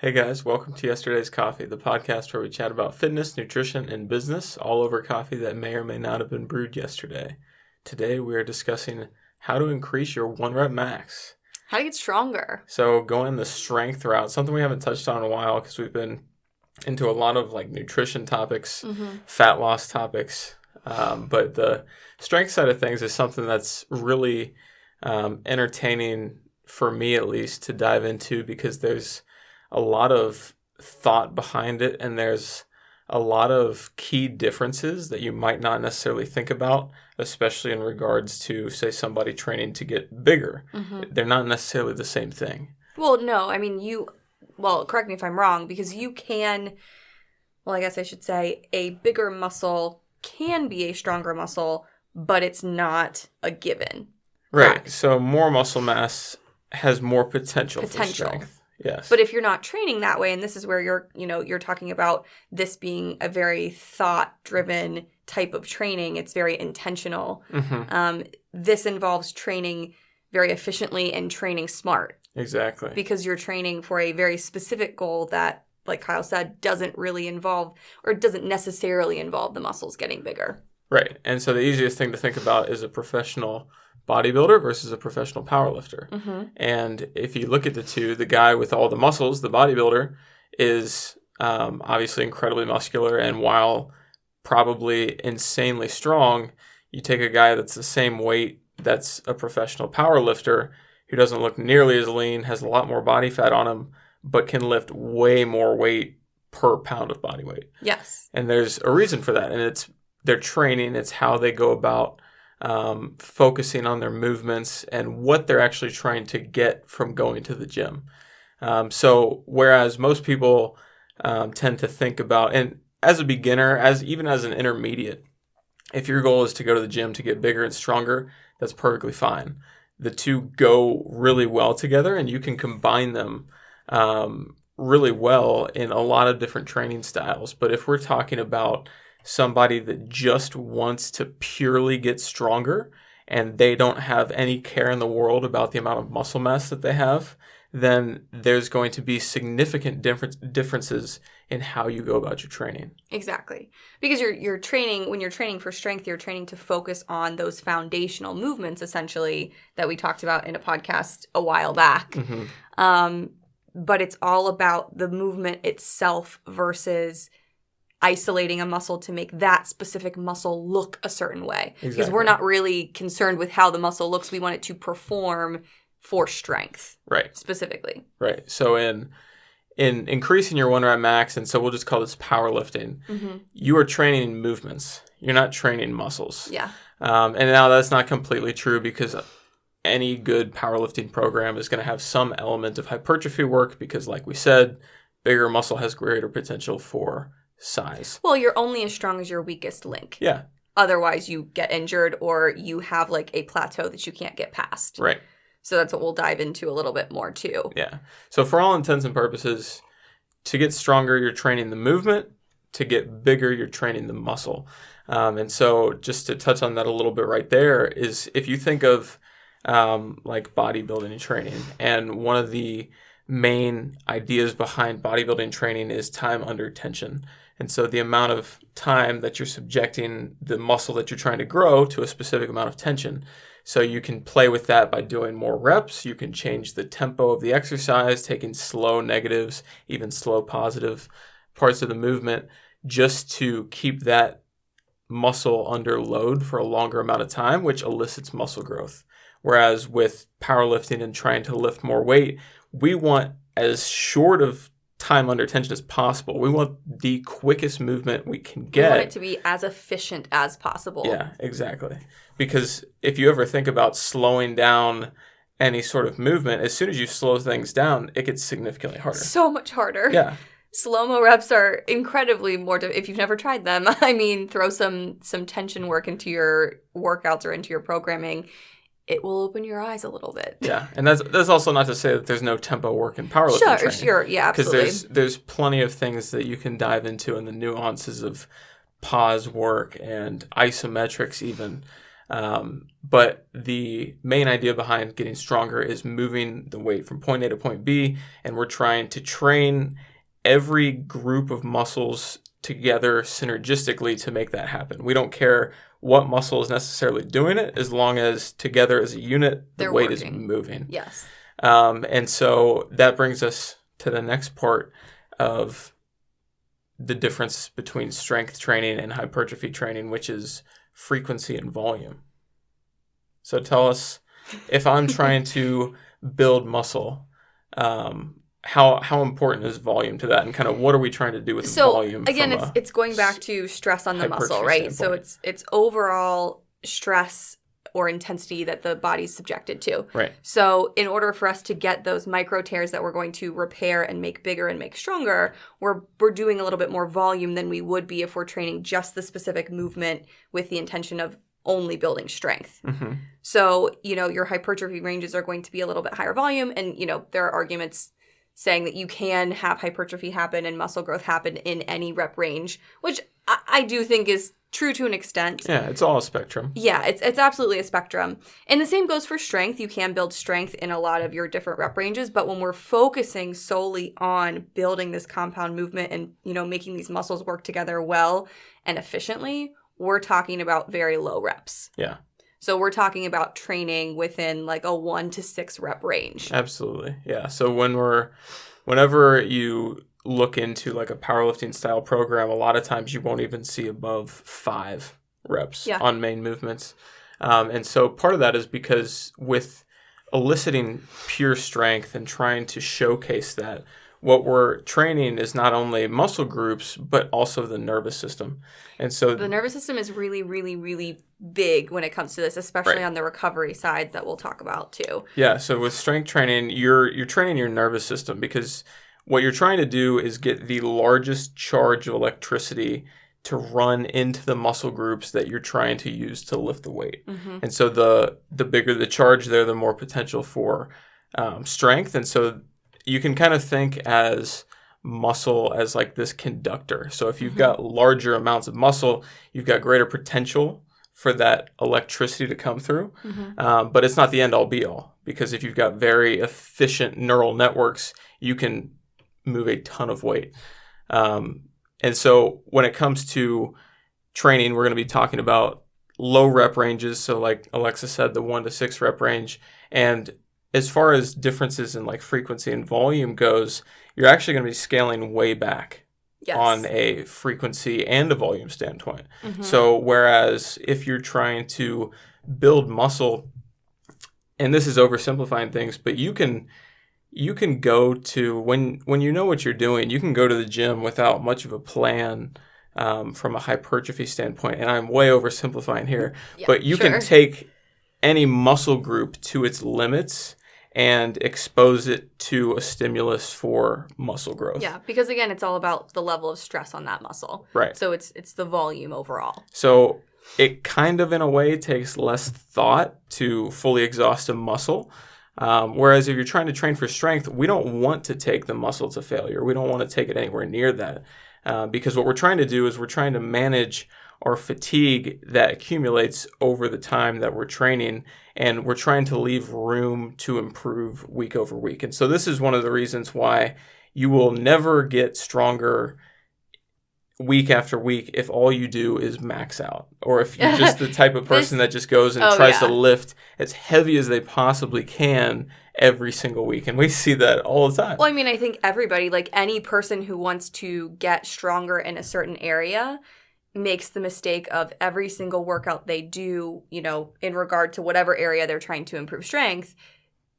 Hey guys, welcome to Yesterday's Coffee, the podcast where we chat about fitness, nutrition, and business all over coffee that may or may not have been brewed yesterday. Today we are discussing how to increase your 1 rep max. How to get stronger. So going the strength route, something we haven't touched on in a while because we've been into a lot of nutrition topics, fat loss topics. But the strength side of things is something that's really entertaining for me at least to dive into because there's a lot of thought behind it, and there's a lot of key differences that you might not necessarily think about, especially in regards to, say, somebody training to get bigger. They're not necessarily the same thing. Well, no, I mean, correct me if I'm wrong, because I guess I should say a bigger muscle can be a stronger muscle, but it's not a given. Right. Correct. So more muscle mass has more potential for strength. Yes. But if you're not training that way, and this is where you're talking about this being a very thought-driven type of training, it's very intentional. This involves training very efficiently and training smart. Exactly. Because you're training for a very specific goal that, like Kyle said, doesn't necessarily involve the muscles getting bigger. Right. And so the easiest thing to think about is a professional bodybuilder versus a professional powerlifter. And if you look at the two, the guy with all the muscles, the bodybuilder, is obviously incredibly muscular, and while probably insanely strong, you take a guy that's the same weight that's a professional powerlifter who doesn't look nearly as lean, has a lot more body fat on him, but can lift way more weight per pound of body weight. Yes. And there's a reason for that, and it's their training, it's how they go about focusing on their movements and what they're actually trying to get from going to the gym. So whereas most people tend to think about, and as a beginner, even as an intermediate, if your goal is to go to the gym to get bigger and stronger, that's perfectly fine. The two go really well together, and you can combine them really well in a lot of different training styles. But if we're talking about somebody that just wants to purely get stronger and they don't have any care in the world about the amount of muscle mass that they have, then there's going to be significant differences in how you go about your training. Exactly. Because you're training, when you're training for strength, you're training to focus on those foundational movements, essentially, that we talked about in a podcast a while back. But it's all about the movement itself versus isolating a muscle to make that specific muscle look a certain way. Exactly. Because we're not really concerned with how the muscle looks. We want it to perform for strength. Right. Specifically. Right. So in increasing your 1 rep max, and so we'll just call this powerlifting, you are training movements. You're not training muscles. Yeah. And now that's not completely true because any good powerlifting program is going to have some element of hypertrophy work because, like we said, bigger muscle has greater potential for size. Well, you're only as strong as your weakest link. Yeah. Otherwise, you get injured or you have a plateau that you can't get past. Right. So that's what we'll dive into a little bit more too. Yeah. So for all intents and purposes, to get stronger, you're training the movement. To get bigger, you're training the muscle. And so just to touch on that a little bit right there is if you think of bodybuilding training, and one of the main ideas behind bodybuilding training is time under tension. And so the amount of time that you're subjecting the muscle that you're trying to grow to a specific amount of tension. So you can play with that by doing more reps. You can change the tempo of the exercise, taking slow negatives, even slow positive parts of the movement, just to keep that muscle under load for a longer amount of time, which elicits muscle growth. Whereas with powerlifting and trying to lift more weight, we want as short of time under tension as possible. We want the quickest movement we can get. We want it to be as efficient as possible. Yeah, exactly. Because if you ever think about slowing down any sort of movement, as soon as you slow things down, it gets significantly harder. So much harder. Yeah. Slow-mo reps are incredibly more, if you've never tried them, throw some tension work into your workouts or into your programming. It will open your eyes a little bit. Yeah, and that's also not to say that there's no tempo work in powerlifting training. Sure, yeah, absolutely. Because there's plenty of things that you can dive into in the nuances of pause work and isometrics even. But the main idea behind getting stronger is moving the weight from point A to point B, and we're trying to train every group of muscles together synergistically to make that happen. We don't care what muscle is necessarily doing it, as long as together as a unit, the weight is moving. Yes. And so that brings us to the next part of the difference between strength training and hypertrophy training, which is frequency and volume. So tell us, if I'm trying to build muscle, how important is volume to that, and kind of what are we trying to do with volume? Again, it's going back to stress on the muscle, right? Standpoint. So it's overall stress or intensity that the body's subjected to. Right. So in order for us to get those micro tears that we're going to repair and make bigger and make stronger, we're doing a little bit more volume than we would be if we're training just the specific movement with the intention of only building strength. Mm-hmm. So, your hypertrophy ranges are going to be a little bit higher volume, and, there are arguments saying that you can have hypertrophy happen and muscle growth happen in any rep range, which I do think is true to an extent. Yeah, it's all a spectrum. Yeah, it's absolutely a spectrum. And the same goes for strength. You can build strength in a lot of your different rep ranges, but when we're focusing solely on building this compound movement and, making these muscles work together well and efficiently, we're talking about very low reps. Yeah. So we're talking about training within like a 1 to 6 rep range. Absolutely. Yeah. So whenever you look into like a powerlifting style program, a lot of times you won't even see above 5 reps on main movements. And so part of that is because with eliciting pure strength and trying to showcase that, what we're training is not only muscle groups, but also the nervous system. And so the nervous system is really, really, really big when it comes to this, especially on the recovery side that we'll talk about too. Yeah. So with strength training, you're training your nervous system, because what you're trying to do is get the largest charge of electricity to run into the muscle groups that you're trying to use to lift the weight. Mm-hmm. And so the bigger the charge there, the more potential for strength. And so you can kind of think as muscle as like this conductor. So if you've got larger amounts of muscle, you've got greater potential for that electricity to come through. But it's not the end all be all, because if you've got very efficient neural networks, you can move a ton of weight. And so when it comes to training, we're going to be talking about low rep ranges. So like Alexa said, the 1 to 6 rep range. And as far as differences in like frequency and volume goes, you're actually going to be scaling way back on a frequency and a volume standpoint. So whereas if you're trying to build muscle, and this is oversimplifying things, but you can go to, when you know what you're doing, you can go to the gym without much of a plan from a hypertrophy standpoint. And I'm way oversimplifying here, but you can take any muscle group to its limits and expose it to a stimulus for muscle growth. Yeah, because again, it's all about the level of stress on that muscle. Right. So it's the volume overall. So it kind of, in a way, takes less thought to fully exhaust a muscle. Whereas if you're trying to train for strength, we don't want to take the muscle to failure. We don't want to take it anywhere near that. Because what we're trying to do is we're trying to manage our fatigue that accumulates over the time that we're training, and we're trying to leave room to improve week over week. And so this is one of the reasons why you will never get stronger week after week if all you do is max out, or if you're just the type of person that just goes and tries to lift as heavy as they possibly can every single week. And we see that all the time. Well, I mean, I think everybody, like any person who wants to get stronger in a certain area, makes the mistake of every single workout they do, in regard to whatever area they're trying to improve strength,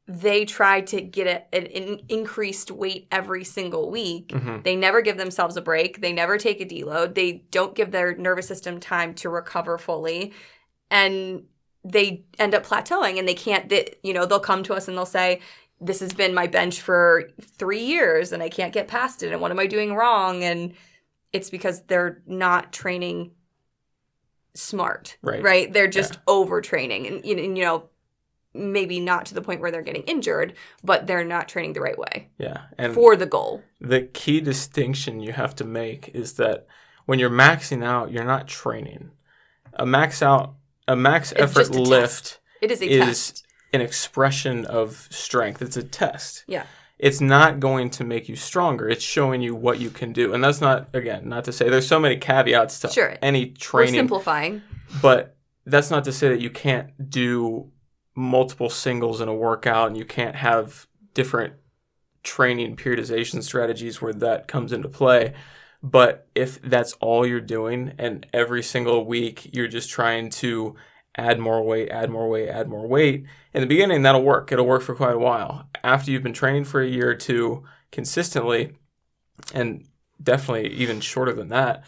they try to get an increased weight every single week. They never give themselves a break. They never take a deload. They don't give their nervous system time to recover fully. And they end up plateauing, and they can't, they'll come to us and they'll say, this has been my bench for 3 years and I can't get past it. And what am I doing wrong? And it's because they're not training smart, right? They're just overtraining, and maybe not to the point where they're getting injured, but they're not training the right way. Yeah, and for the goal. The key distinction you have to make is that when you're maxing out, you're not training. A max out a max effort just a lift test. It is a is test. an expression of strength. It's a test. Yeah. It's not going to make you stronger. It's showing you what you can do. And that's not, again, not to say there's so many caveats to any training. We're simplifying. But that's not to say that you can't do multiple singles in a workout and you can't have different training periodization strategies where that comes into play. But if that's all you're doing and every single week you're just trying to add more weight, in the beginning that'll work. It'll work for quite a while. After you've been training for a year or two consistently, and definitely even shorter than that,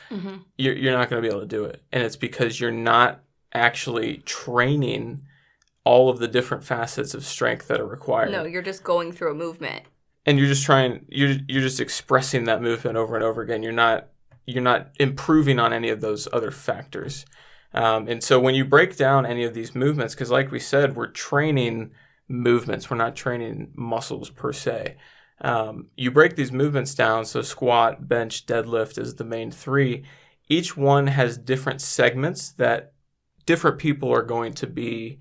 you're not going to be able to do it. And it's because you're not actually training all of the different facets of strength that are required. No, you're just going through a movement. And you're just expressing that movement over and over again. You're not improving on any of those other factors. And so when you break down any of these movements, because like we said, we're training movements. We're not training muscles per se. You break these movements down. So squat, bench, deadlift is the main three. Each one has different segments that different people are going to be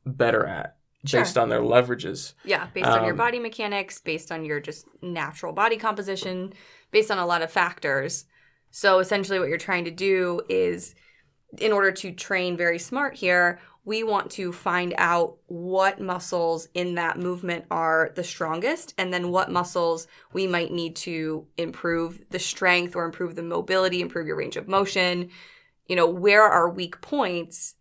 better at based on their leverages. Yeah, based on your body mechanics, based on your just natural body composition, based on a lot of factors. So essentially what you're trying to do is, in order to train very smart here, we want to find out what muscles in that movement are the strongest, and then what muscles we might need to improve the strength or improve the mobility, improve your range of motion. Where are weak points?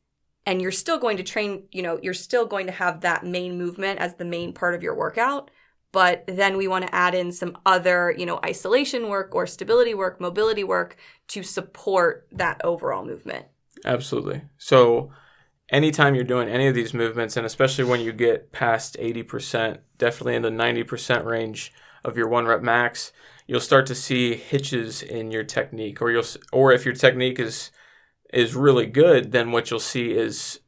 And you're still going to train, you're still going to have that main movement as the main part of your workout. But then we want to add in some other, isolation work or stability work, mobility work to support that overall movement. Absolutely. So anytime you're doing any of these movements, and especially when you get past 80%, definitely in the 90% range of your 1 rep max, you'll start to see hitches in your technique, or if your technique is really good, then what you'll see is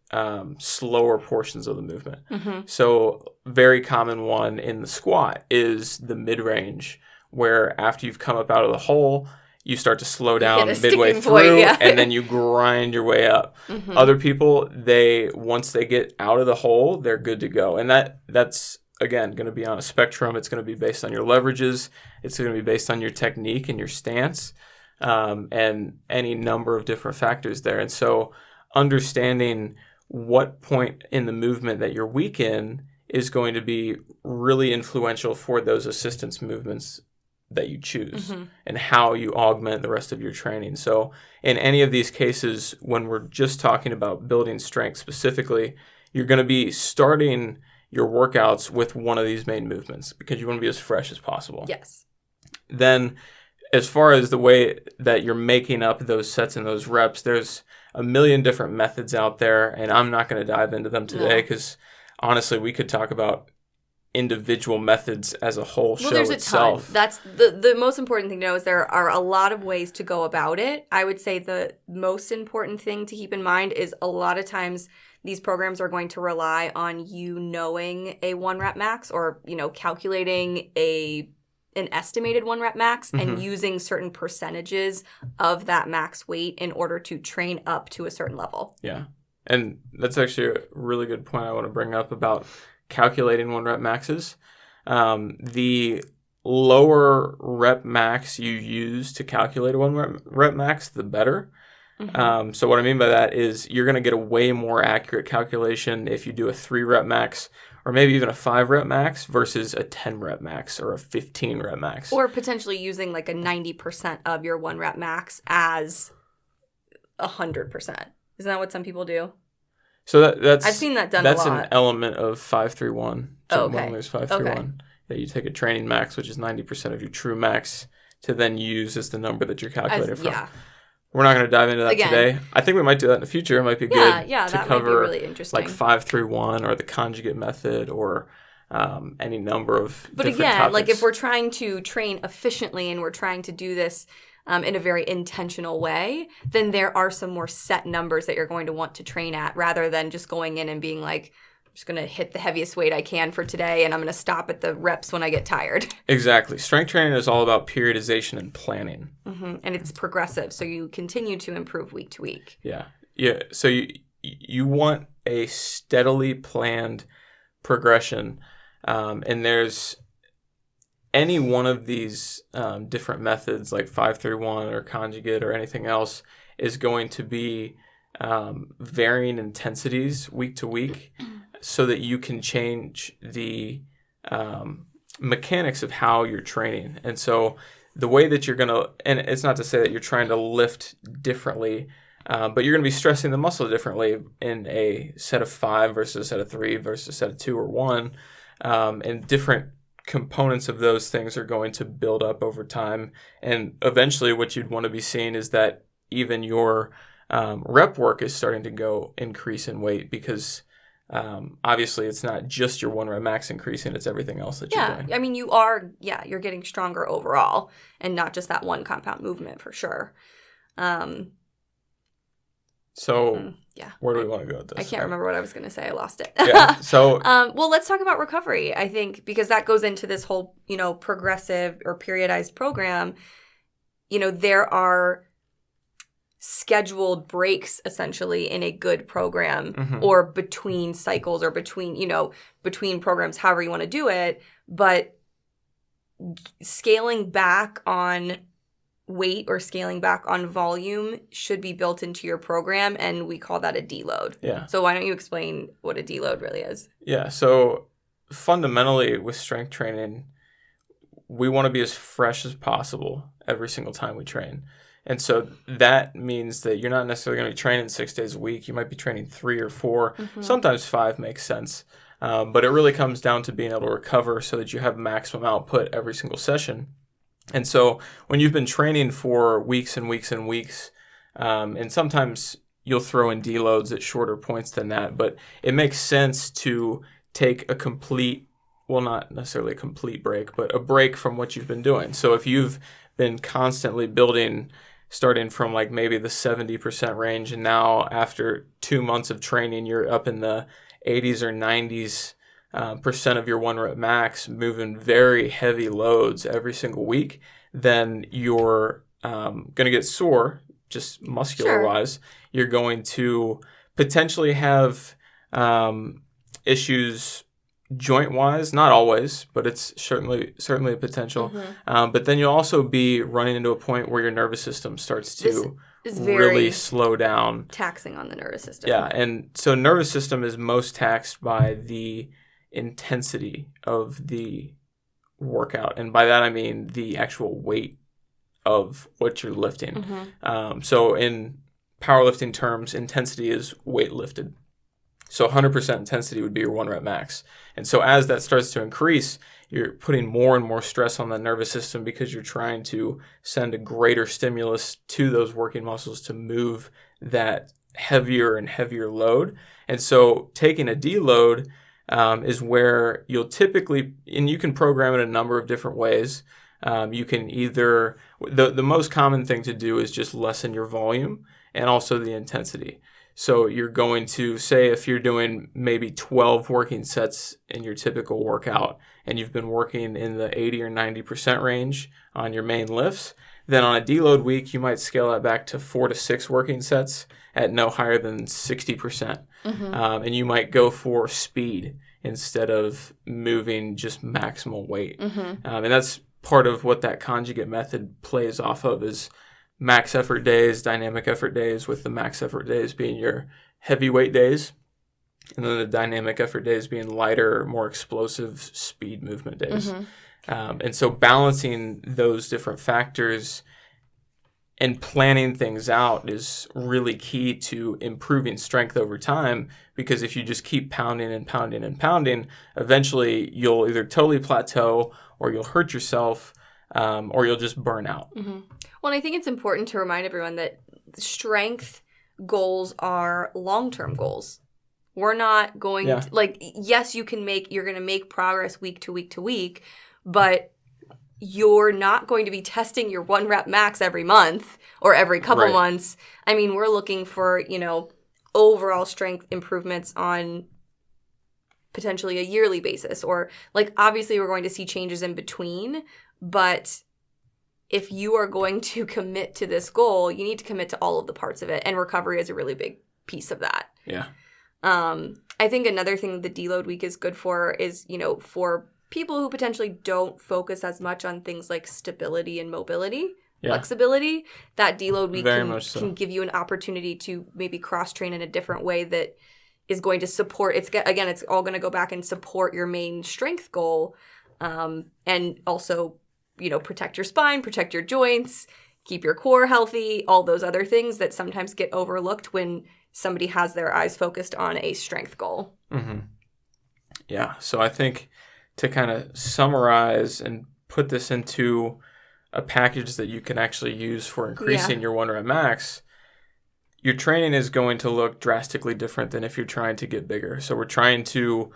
slower portions of the movement. So very common one in the squat is the mid-range, where after you've come up out of the hole, you start to slow down midway through, and then you grind your way up. Other people, once they get out of the hole, they're good to go. And that's, again, going to be on a spectrum. It's going to be based on your leverages. It's going to be based on your technique and your stance, and any number of different factors there. And so understanding what point in the movement that you're weak in is going to be really influential for those assistance movements that you choose and how you augment the rest of your training. So in any of these cases, when we're just talking about building strength specifically, you're going to be starting your workouts with one of these main movements because you want to be as fresh as possible. Yes. Then as far as the way that you're making up those sets and those reps, there's a million different methods out there, and I'm not going to dive into them today because honestly, we could talk about individual methods as a whole show there's itself. A ton. That's the most important thing to know is there are a lot of ways to go about it. I would say the most important thing to keep in mind is a lot of times these programs are going to rely on you knowing a 1 rep max or, calculating an estimated 1 rep max and using certain percentages of that max weight in order to train up to a certain level. Yeah. And that's actually a really good point I want to bring up about calculating 1 rep maxes. The lower rep max you use to calculate a 1 rep max, the better. So what I mean by that is you're going to get a way more accurate calculation if you do a 3 rep max or maybe even a 5 rep max versus a 10 rep max or a 15 rep max. Or potentially using like a 90% of your 1 rep max as 100%. Isn't that what some people do? So that's I've seen that done a lot. That's an element of 5-3-1. There's 5-3-1. Okay. That you take a training max, which is 90% of your true max, to then use as the number that you're calculating from. Yeah. We're not going to dive into that today. I think we might do that in the future. It might be good to that cover might be really interesting. Like 5-3-1 or the conjugate method or any number of But different again, topics. like if we're trying to train efficiently and we're trying to do this in a very intentional way, then there are some more set numbers that you're going to want to train at rather than just going in and being like, I'm just going to hit the heaviest weight I can for today and I'm going to stop at the reps when I get tired. Exactly. Strength training is all about periodization and planning. And it's progressive, so you continue to improve week to week. Yeah. So you want a steadily planned progression, and there's any one of these different methods like 5-3-1 or conjugate or anything else is going to be varying intensities week to week so that you can change the mechanics of how you're training. And so the way that you're going to, and it's not to say that you're trying to lift differently, but you're going to be stressing the muscle differently in a set of 5 versus a set of 3 versus a set of 2 or 1. And different components of those things are going to build up over time. And eventually what you'd want to be seeing is that even your rep work is starting to increase in weight because obviously it's not just your 1 rep max increasing, it's everything else that you're doing. I mean, you're getting stronger overall and not just that one compound movement for sure. Where do we want to go with this? I can't remember what I was going to say. I lost it. Well, let's talk about recovery, I think, because that goes into this whole, progressive or periodized program. There are scheduled breaks essentially in a good program or between cycles or between programs, however you want to do it. But scaling back on weight or scaling back on volume should be built into your program, and we call that a deload. Yeah. So why don't you explain what a deload really is? Yeah. So fundamentally with strength training, we want to be as fresh as possible every single time we train. And so that means that you're not necessarily going to be training 6 days a week. You might be training 3 or 4. Sometimes 5 makes sense. But it really comes down to being able to recover so that you have maximum output every single session. And so when you've been training for weeks and weeks and weeks, and sometimes you'll throw in deloads at shorter points than that, but it makes sense to take a complete, well, not necessarily a complete break, but a break from what you've been doing. So if you've been constantly building, starting from like maybe the 70% range, and now after 2 months of training, you're up in the 80s or 90s percent of your 1 rep max, moving very heavy loads every single week, then you're going to get sore, just muscular-wise. You're going to potentially have issues joint-wise, not always, but it's certainly a potential. But then you'll also be running into a point where your nervous system starts to really slow down. Taxing on the nervous system. Yeah, and so nervous system is most taxed by the intensity of the workout. And by that, I mean the actual weight of what you're lifting. So in powerlifting terms, intensity is weight lifted. So 100% intensity would be your 1 rep max. And so as that starts to increase, you're putting more and more stress on the nervous system because you're trying to send a greater stimulus to those working muscles to move that heavier and heavier load. And so taking a deload is where you'll typically, and you can program it a number of different ways. You can either, the most common thing to do is just lessen your volume and also the intensity. So you're going to say if you're doing maybe 12 working sets in your typical workout and you've been working in the 80 or 90% range on your main lifts, then on a deload week, you might scale that back to 4 to 6 working sets at no higher than 60%. And you might go for speed instead of moving just maximal weight. And that's part of what that conjugate method plays off of is max effort days, dynamic effort days, with the max effort days being your heavyweight days, and then the dynamic effort days being lighter, more explosive speed movement days. And so balancing those different factors and planning things out is really key to improving strength over time, because if you just keep pounding and pounding and pounding, eventually you'll either totally plateau or you'll hurt yourself or you'll just burn out. Well, and I think it's important to remind everyone that strength goals are long-term goals. We're not going to, yes, you're going to make progress week to week to week, but you're not going to be testing your 1 rep max every month or every couple months. I mean, we're looking for, overall strength improvements on potentially a yearly basis, or obviously we're going to see changes in between, but if you are going to commit to this goal, you need to commit to all of the parts of it, and recovery is a really big piece of that. Yeah. I think another thing the deload week is good for is, for people who potentially don't focus as much on things like stability and mobility, flexibility, that deload week can give you an opportunity to maybe cross-train in a different way that is going to support, it's all going to go back and support your main strength goal, and also, protect your spine, protect your joints, keep your core healthy, all those other things that sometimes get overlooked when somebody has their eyes focused on a strength goal. Mm-hmm. Yeah. So I think to kind of summarize and put this into a package that you can actually use for increasing your 1 rep max, your training is going to look drastically different than if you're trying to get bigger. So we're trying to,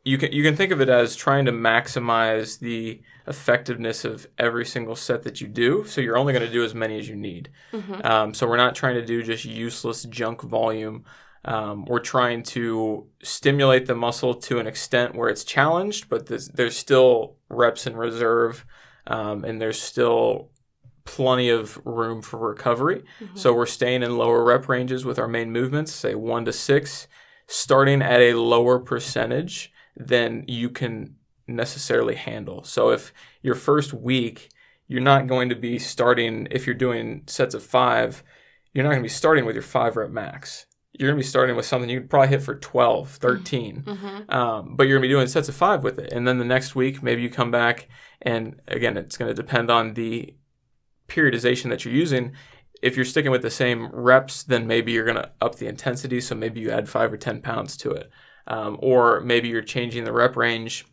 you can think of it as trying to maximize the effectiveness of every single set that you do. So you're only going to do as many as you need. Mm-hmm. So we're not trying to do just useless junk volume. We're trying to stimulate the muscle to an extent where it's challenged, but there's still reps in reserve, and there's still plenty of room for recovery. Mm-hmm. So we're staying in lower rep ranges with our main movements, say 1 to 6, starting at a lower percentage than you can necessarily handle. So if your first week, you're not going to be starting, if you're doing sets of 5, you're not going to be starting with your 5 rep max. You're going to be starting with something you could probably hit for 12, 13. Mm-hmm. But you're going to be doing sets of 5 with it. And then the next week, maybe you come back, and again, it's going to depend on the periodization that you're using. If you're sticking with the same reps, then maybe you're going to up the intensity. So maybe you add 5 or 10 pounds to it. Or maybe you're changing the rep range,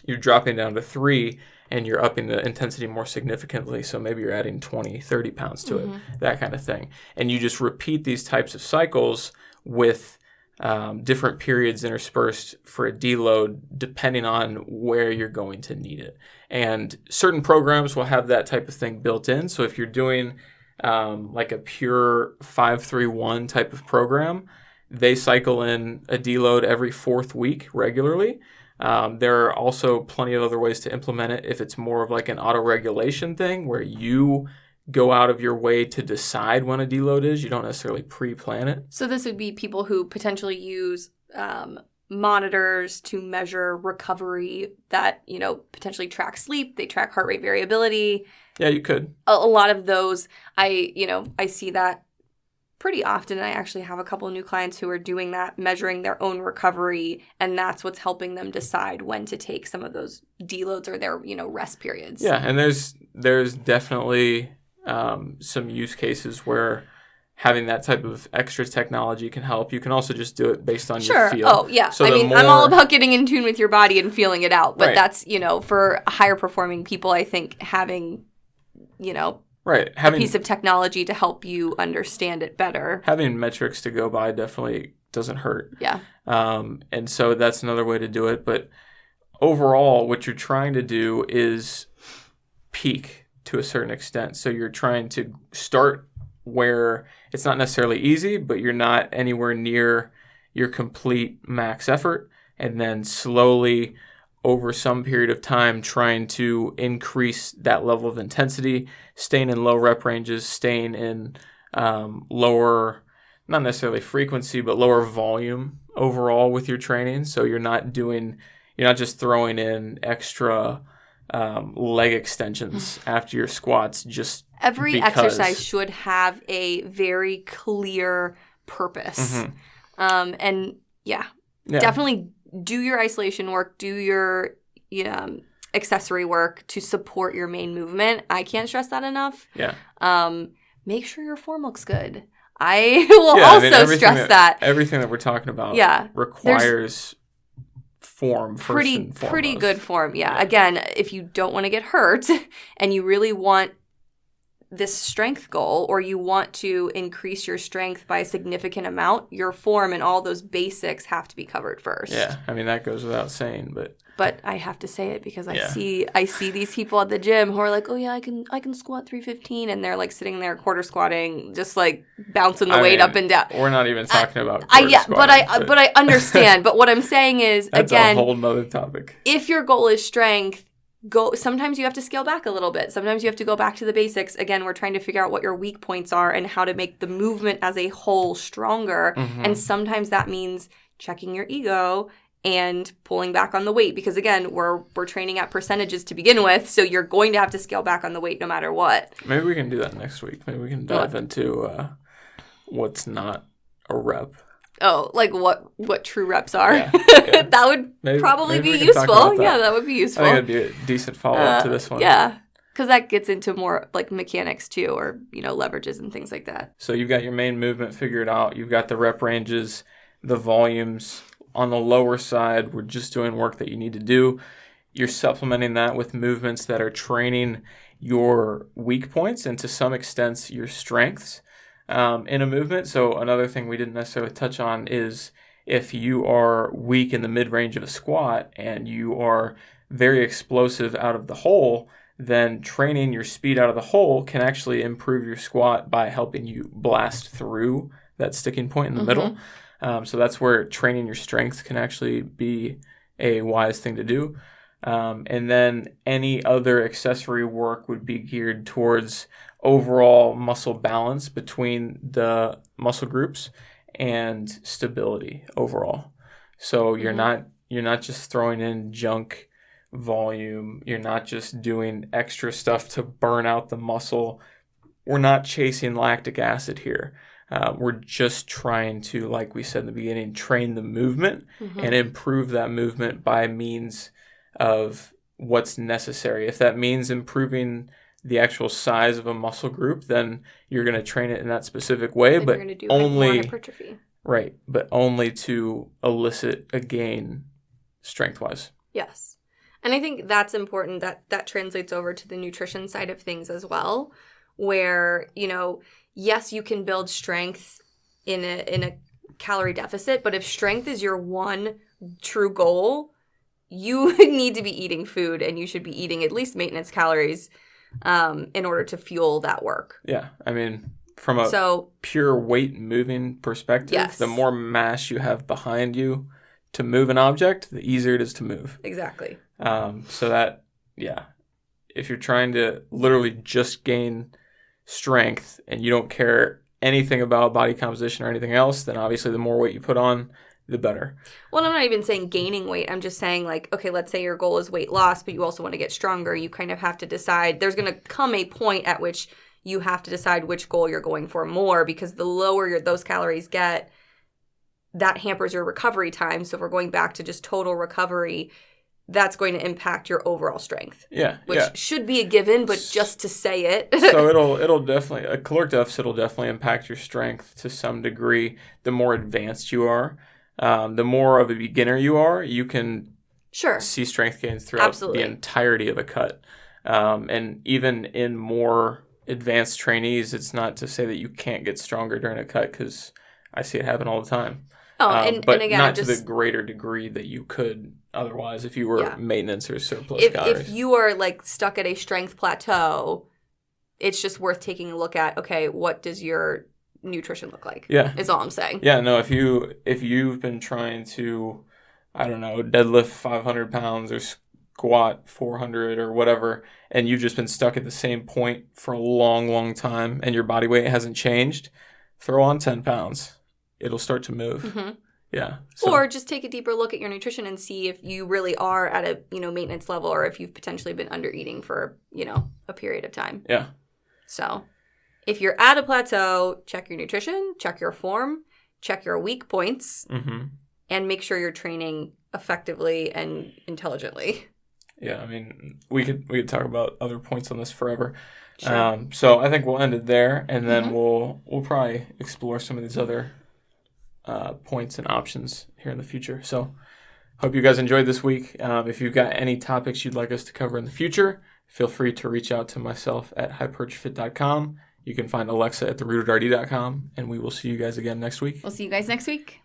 you're dropping down to 3, and you're upping the intensity more significantly. So maybe you're adding 20, 30 pounds to it, that kind of thing. And you just repeat these types of cycles with different periods interspersed for a deload, depending on where you're going to need it. And certain programs will have that type of thing built in. So if you're doing like a pure 5-3-1 type of program, they cycle in a deload every 4th week regularly. There are also plenty of other ways to implement it if it's more of like an auto-regulation thing where you go out of your way to decide when a deload is. You don't necessarily pre-plan it. So this would be people who potentially use monitors to measure recovery that, potentially track sleep. They track heart rate variability. Yeah, you could. A lot of those, I see that pretty often. I actually have a couple of new clients who are doing that, measuring their own recovery, and that's what's helping them decide when to take some of those deloads or their, rest periods. Yeah, and there's definitely some use cases where having that type of extra technology can help. You can also just do it based on your feel. Oh, yeah. So I'm all about getting in tune with your body and feeling it out. But that's, for higher performing people, I think having, a piece of technology to help you understand it better. Having metrics to go by definitely doesn't hurt. Yeah. And so that's another way to do it. But overall, what you're trying to do is peak to a certain extent. So you're trying to start where it's not necessarily easy, but you're not anywhere near your complete max effort, and then slowly over some period of time trying to increase that level of intensity, staying in low rep ranges, staying in lower, not necessarily frequency, but lower volume overall with your training. So you're not just throwing in extra leg extensions after your squats just every because. Exercise should have a very clear purpose. And definitely do your isolation work, do your accessory work to support your main movement. I can't stress that enough. Yeah. Make sure your form looks good. I will stress that. Everything that we're talking about requires form first and foremost. Pretty good form. Yeah. Again, if you don't want to get hurt and you really want this strength goal, or you want to increase your strength by a significant amount, your form and all those basics have to be covered first. Yeah, I mean that goes without saying, but I have to say it because I see these people at the gym who are like, oh yeah, I can squat 315, and they're like sitting there quarter squatting, just like bouncing the weight up and down. We're not even talking about quarter squatting. But I understand. But what I'm saying is, that's again, a whole nother topic. If your goal is strength, sometimes you have to scale back a little bit. Sometimes you have to go back to the basics. Again, we're trying to figure out what your weak points are and how to make the movement as a whole stronger. And sometimes that means checking your ego and pulling back on the weight, because again, we're training at percentages to begin with, so you're going to have to scale back on the weight no matter what. Maybe we can do that next week. Maybe we can dive into what's not a rep. Oh, like what true reps are. Yeah. That would probably be useful. Yeah, that would be useful. I think that'd be a decent follow-up to this one. Yeah, because that gets into more like mechanics too, or leverages and things like that. So you've got your main movement figured out. You've got the rep ranges, the volumes. On the lower side, we're just doing work that you need to do. You're supplementing that with movements that are training your weak points and to some extent your strengths in a movement. So another thing we didn't necessarily touch on is if you are weak in the mid-range of a squat and you are very explosive out of the hole, then training your speed out of the hole can actually improve your squat by helping you blast through that sticking point in the middle. So that's where training your strength can actually be a wise thing to do. And then any other accessory work would be geared towards overall muscle balance between the muscle groups and stability overall. So you're not just throwing in junk volume. You're not just doing extra stuff to burn out the muscle. We're not chasing lactic acid here. We're just trying to, like we said in the beginning, train the movement and improve that movement by means of what's necessary. If that means improving the actual size of a muscle group, then you're going to train it in that specific way, then but you're gonna do only hypertrophy. Right, but only to elicit a gain strength-wise. Yes. And I think that's important, that translates over to the nutrition side of things as well, where, yes, you can build strength in a calorie deficit, but if strength is your one true goal, you need to be eating food, and you should be eating at least maintenance calories in order to fuel that work. Yeah, I mean, from a pure weight moving perspective, the more mass you have behind you to move an object, the easier it is to move. Exactly. So that, if you're trying to literally just gain strength and you don't care anything about body composition or anything else, then obviously the more weight you put on, the better. Well, I'm not even saying gaining weight. I'm just saying, like, okay, let's say your goal is weight loss, but you also want to get stronger. You kind of have to decide. There's going to come a point at which you have to decide which goal you're going for more, because the lower those calories get, that hampers your recovery time. So if we're going back to just total recovery, that's going to impact your overall strength. Which should be a given, but just to say it. So it'll definitely, a caloric deficit will definitely impact your strength to some degree. The more advanced you are, the more of a beginner you are, you can see strength gains throughout the entirety of a cut. And even in more advanced trainees, it's not to say that you can't get stronger during a cut, because I see it happen all the time. But again, not to the greater degree that you could otherwise if you were maintenance or surplus calories. If you are like stuck at a strength plateau, it's just worth taking a look at, okay, what does your nutrition look like? Is all I'm saying. No, if you've been trying to, I don't know, deadlift 500 pounds or squat 400 or whatever, and you've just been stuck at the same point for a long time and your body weight hasn't changed, throw on 10 pounds. It'll start to move. Or just take a deeper look at your nutrition and see if you really are at a maintenance level, or if you've potentially been under eating for a period of time. So if you're at a plateau, check your nutrition, check your form, check your weak points, and make sure you're training effectively and intelligently. I mean, we could talk about other points on this forever. So I think we'll end it there, and then we'll probably explore some of these other points and options here in the future. So hope you guys enjoyed this week. If you've got any topics you'd like us to cover in the future, feel free to reach out to myself at hypertrofit.com. You can find Alexa at therootedrd.com, and we will see you guys again next week. We'll see you guys next week.